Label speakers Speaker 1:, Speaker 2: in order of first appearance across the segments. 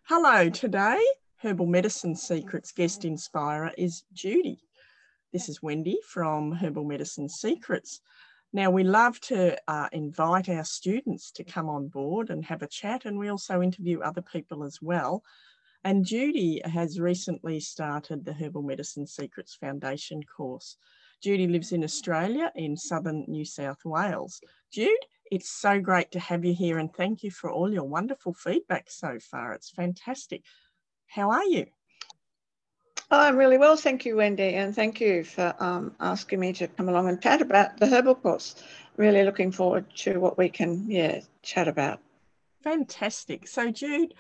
Speaker 1: Hello, today Herbal Medicine Secrets guest inspirer is Judy. This is Wendy from Herbal Medicine Secrets. Now, we love to invite our students to come on board and have a chat, and we also interview other people as well. And Judy has recently started the Herbal Medicine Secrets Foundation course. Judy lives in Australia in southern New South Wales. Jude, it's so great to have you here, and thank you for all your wonderful feedback so far. It's fantastic. How are you?
Speaker 2: Oh, I'm really well, thank you, Wendy, and thank you for asking me to come along and chat about the herbal course. Really looking forward to what we can, chat about.
Speaker 1: Fantastic. So, Jude,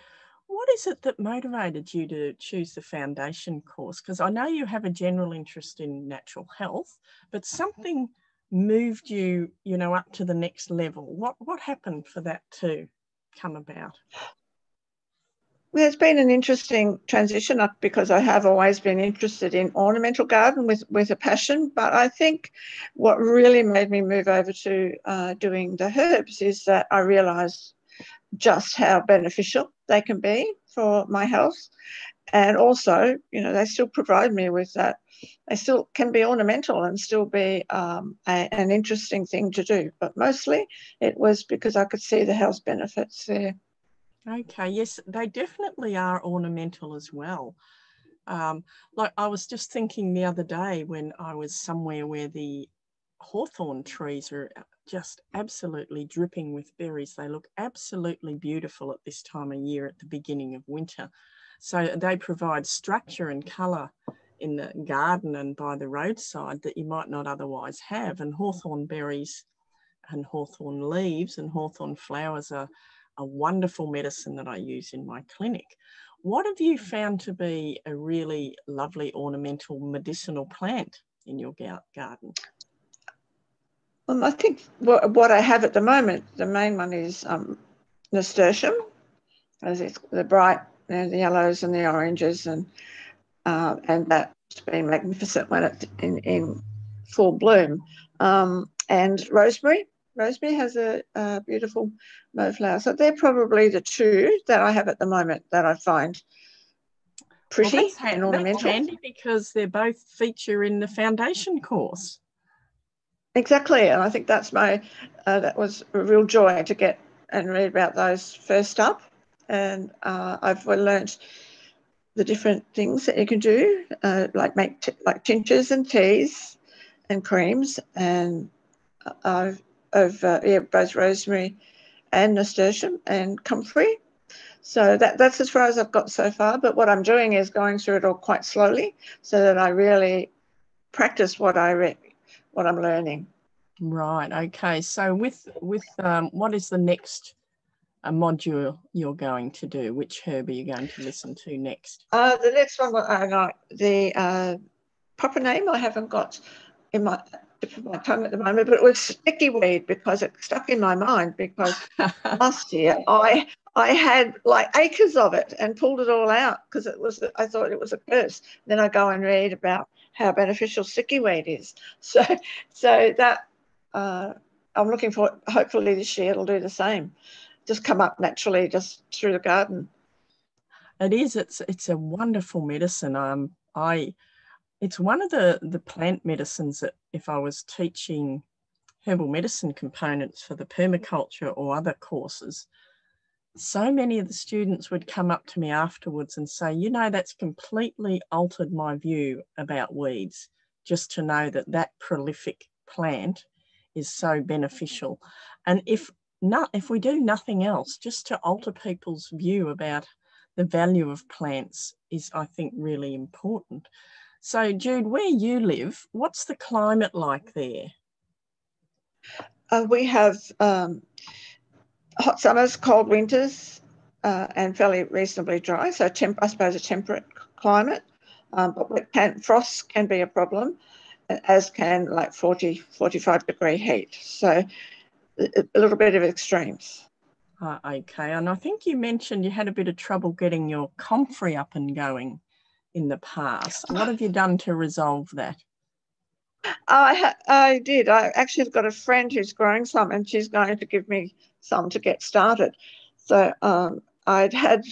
Speaker 1: what is it that motivated you to choose the foundation course? Because I know you have a general interest in natural health, but something moved you, up to the next level. What happened for that to come about?
Speaker 2: Well, it's been an interesting transition because I have always been interested in ornamental garden with a passion, but I think what really made me move over to doing the herbs is that I realised just how beneficial they can be for my health. And also, they still provide me with that. They still can be ornamental and still be an interesting thing to do. But mostly it was because I could see the health benefits there.
Speaker 1: Okay, yes, they definitely are ornamental as well. Like I was just thinking the other day when I was somewhere where the hawthorn trees are just absolutely dripping with berries. They look absolutely beautiful at this time of year at the beginning of winter. So they provide structure and colour in the garden and by the roadside that you might not otherwise have. And hawthorn berries and hawthorn leaves and hawthorn flowers are a wonderful medicine that I use in my clinic. What have you found to be a really lovely ornamental medicinal plant in your garden?
Speaker 2: I think what I have at the moment, the main one is nasturtium, as it's the bright, the yellows and the oranges, and that's been magnificent when it's in full bloom. And rosemary. Rosemary has a beautiful mauve flower. So they're probably the two that I have at the moment that I find pretty and ornamental.
Speaker 1: That's handy because they both feature in the foundation course.
Speaker 2: Exactly, and I think that's that was a real joy to get and read about those first up. And I've learn't the different things that you can do, like make like tinctures and teas and creams, and of both rosemary and nasturtium and comfrey. So that's as far as I've got so far. But what I'm doing is going through it all quite slowly so that I really practice what I'm learning.
Speaker 1: Right. Okay. So with what is the next module you're going to do? Which herb are you going to listen to next?
Speaker 2: The next one, the proper name I haven't got in my tip of my tongue at the moment, but it was sticky weed because it stuck in my mind because last year I had like acres of it and pulled it all out because I thought it was a curse. Then I go and read about how beneficial sticky weed is. So that I'm looking for. Hopefully this year it'll do the same. Just come up naturally just through the garden.
Speaker 1: It is. It's a wonderful medicine. It's one of the plant medicines that if I was teaching herbal medicine components for the permaculture or other courses, so many of the students would come up to me afterwards and say, that's completely altered my view about weeds, just to know that prolific plant is so beneficial. And if we do nothing else, just to alter people's view about the value of plants is, I think, really important. So, Jude, where you live, what's the climate like there?
Speaker 2: We have hot summers, cold winters, and fairly reasonably dry. So I suppose a temperate climate. But frosts can be a problem, as can like 40, 45 degree heat. So a little bit of extremes.
Speaker 1: Okay, and I think you mentioned you had a bit of trouble getting your comfrey up and going in the past. What have you done to resolve that?
Speaker 2: I did. I actually have got a friend who's growing some and she's going to give me some to get started. So I'd had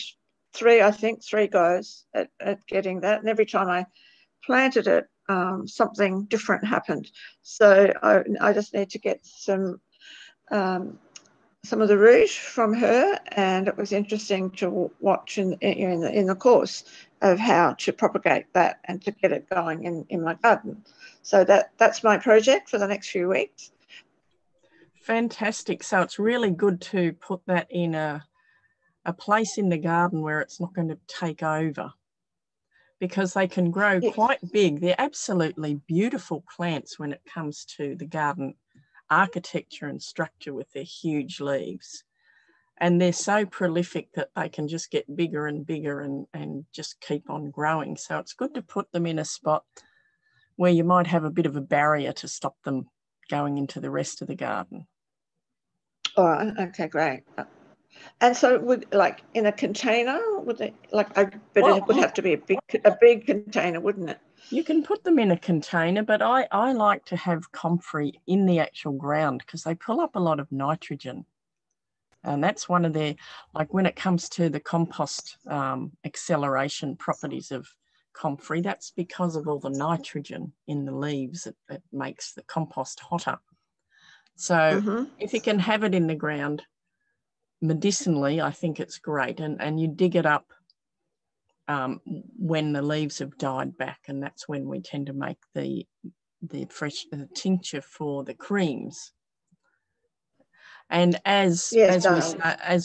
Speaker 2: three goes at getting that. And every time I planted it, something different happened. So I just need to get some of the root from her, and it was interesting to watch in the course of how to propagate that and to get it going in my garden. So that's my project for the next few weeks.
Speaker 1: Fantastic. So it's really good to put that in a place in the garden where it's not going to take over, because they can grow quite big. They're absolutely beautiful plants when it comes to the garden architecture and structure with their huge leaves. And they're so prolific that they can just get bigger and bigger and just keep on growing. So it's good to put them in a spot where you might have a bit of a barrier to stop them going into the rest of the garden.
Speaker 2: All right. Okay, great. And so would, like, in a container, would it, like, it would have to be a big container, wouldn't it?
Speaker 1: You can put them in a container, but I like to have comfrey in the actual ground because they pull up a lot of nitrogen. And that's one of their, like, when it comes to the compost acceleration properties of comfrey, that's because of all the nitrogen in the leaves. It makes the compost hotter. So if you can have it in the ground medicinally, I think it's great. And you dig it up when the leaves have died back, and that's when we tend to make the fresh tincture for the creams. And as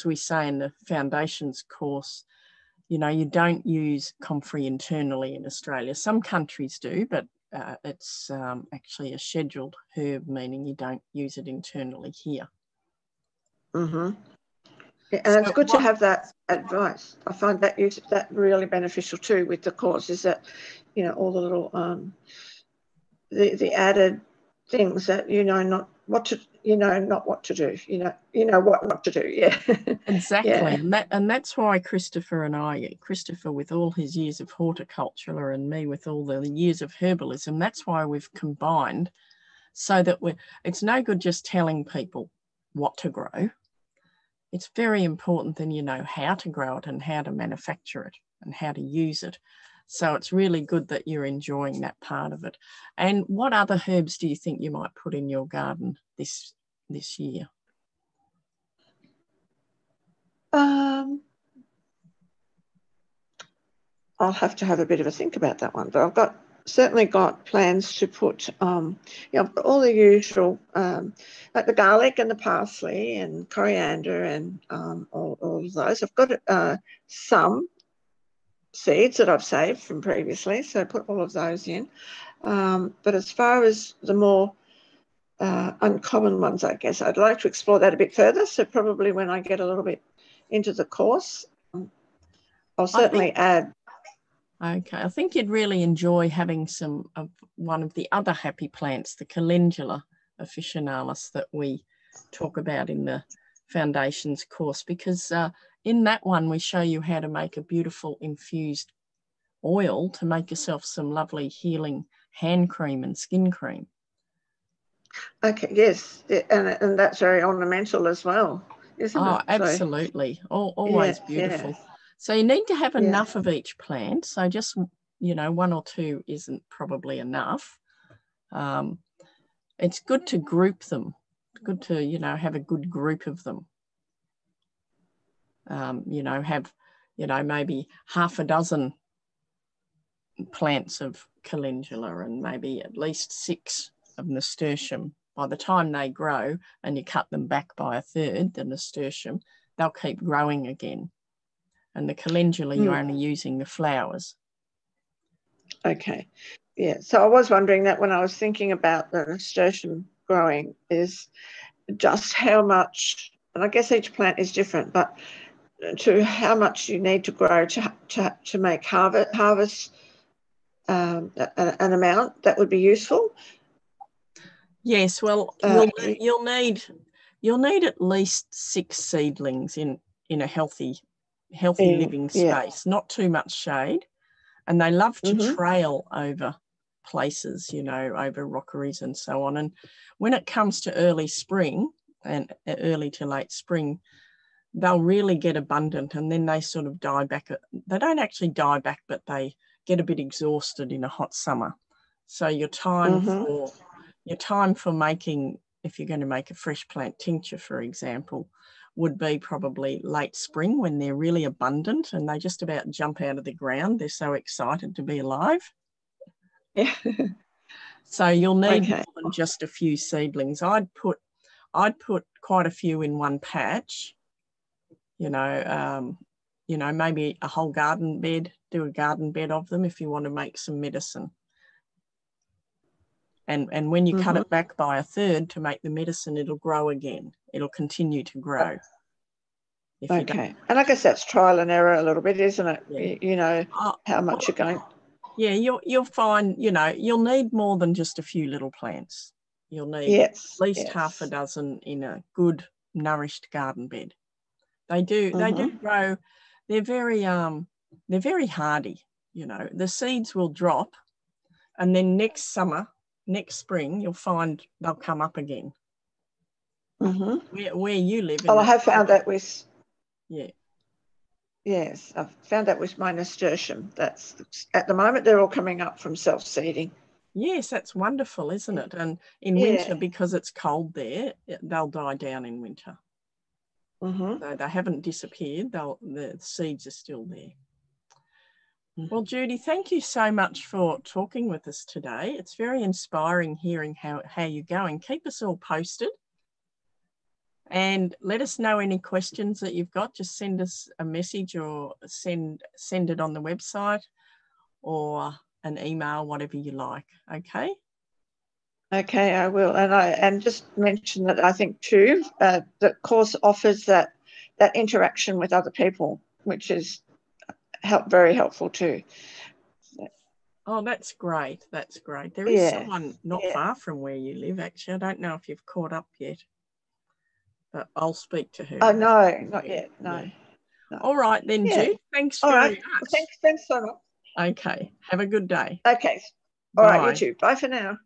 Speaker 1: we say in the Foundations course, you know, you don't use comfrey internally in Australia. Some countries do, but it's actually a scheduled herb, meaning you don't use it internally here.
Speaker 2: Yeah, and it's good to have that advice. I find that really beneficial too with the course, is that, you know, all the little the added things that not what to do. You know what to do. Yeah.
Speaker 1: Exactly.
Speaker 2: Yeah.
Speaker 1: And that's why Christopher with all his years of horticulture and me with all the years of herbalism, that's why we've combined, so that it's no good just telling people what to grow. It's very important that you know how to grow it and how to manufacture it and how to use it. So it's really good that you're enjoying that part of it. And what other herbs do you think you might put in your garden this year?
Speaker 2: I'll have to have a bit of a think about that one, but I've certainly got plans to put, I've got all the usual, like the garlic and the parsley and coriander and all of those. I've got some seeds that I've saved from previously, so I put all of those in. But as far as the more uncommon ones, I guess I'd like to explore that a bit further. So probably when I get a little bit into the course, I'll certainly add.
Speaker 1: Okay, I think you'd really enjoy having some of one of the other happy plants, the Calendula officinalis, that we talk about in the Foundations course, because in that one we show you how to make a beautiful infused oil to make yourself some lovely healing hand cream and skin cream.
Speaker 2: Okay, yes, and that's very ornamental as well, isn't it?
Speaker 1: Oh, absolutely. Always beautiful. Yeah. So you need to have enough of each plant. So just, one or two isn't probably enough. It's good to group them. It's good to, have a good group of them. Have, maybe half a dozen plants of calendula and maybe at least 6 of nasturtium. By the time they grow and you cut them back by a third, the nasturtium, they'll keep growing again. And the calendula, you're only using the flowers.
Speaker 2: Okay. Yeah. So I was wondering that when I was thinking about the nasturtium growing, is just how much, and I guess each plant is different, but to how much you need to grow to make harvest an amount that would be useful.
Speaker 1: Yes, well, you'll need at least 6 seedlings in a healthy living space, not too much shade, and they love to trail over places, over rockeries and so on. And when it comes to early spring and early to late spring, they'll really get abundant, and then they sort of die back. They don't actually die back, but they get a bit exhausted in a hot summer. So your time for making, if you're going to make a fresh plant tincture, for example, would be probably late spring when they're really abundant and they just about jump out of the ground. They're so excited to be alive.
Speaker 2: Yeah.
Speaker 1: So you'll need more than just a few seedlings. I'd put quite a few in one patch. Maybe a whole garden bed. Do a garden bed of them if you want to make some medicine. And when you cut it back by a third to make the medicine, it'll grow again. It'll continue to grow.
Speaker 2: Okay. And I guess that's trial and error a little bit, isn't it? Yeah. You know how much you're going.
Speaker 1: Yeah, you'll find, you'll need more than just a few little plants. You'll need at least half a dozen in a good nourished garden bed. They do grow. They're very hardy. The seeds will drop, and then next spring, you'll find they'll come up again. Where you live.
Speaker 2: I have found that with.
Speaker 1: Yeah.
Speaker 2: Yes, I've found that with my nasturtium. That's at the moment they're all coming up from self-seeding.
Speaker 1: Yes, that's wonderful, isn't it? And in winter, because it's cold there, they'll die down in winter. So they haven't disappeared. The seeds are still there. Well, Judy, thank you so much for talking with us today. It's very inspiring hearing how you're going. Keep us all posted. And let us know any questions that you've got. Just send us a message or send it on the website or an email, whatever you like. Okay?
Speaker 2: Okay, I will. And just mention that I think too, the course offers that interaction with other people, which is very helpful too.
Speaker 1: Oh, that's great. That's great. There is someone not far from where you live, actually. I don't know if you've caught up yet. But I'll speak to her.
Speaker 2: Oh, no, not yet. No.
Speaker 1: All right then, Jude. Thanks very much.
Speaker 2: Well, thanks so much.
Speaker 1: Okay. Have a good day.
Speaker 2: Okay. All right, you too. Bye for now.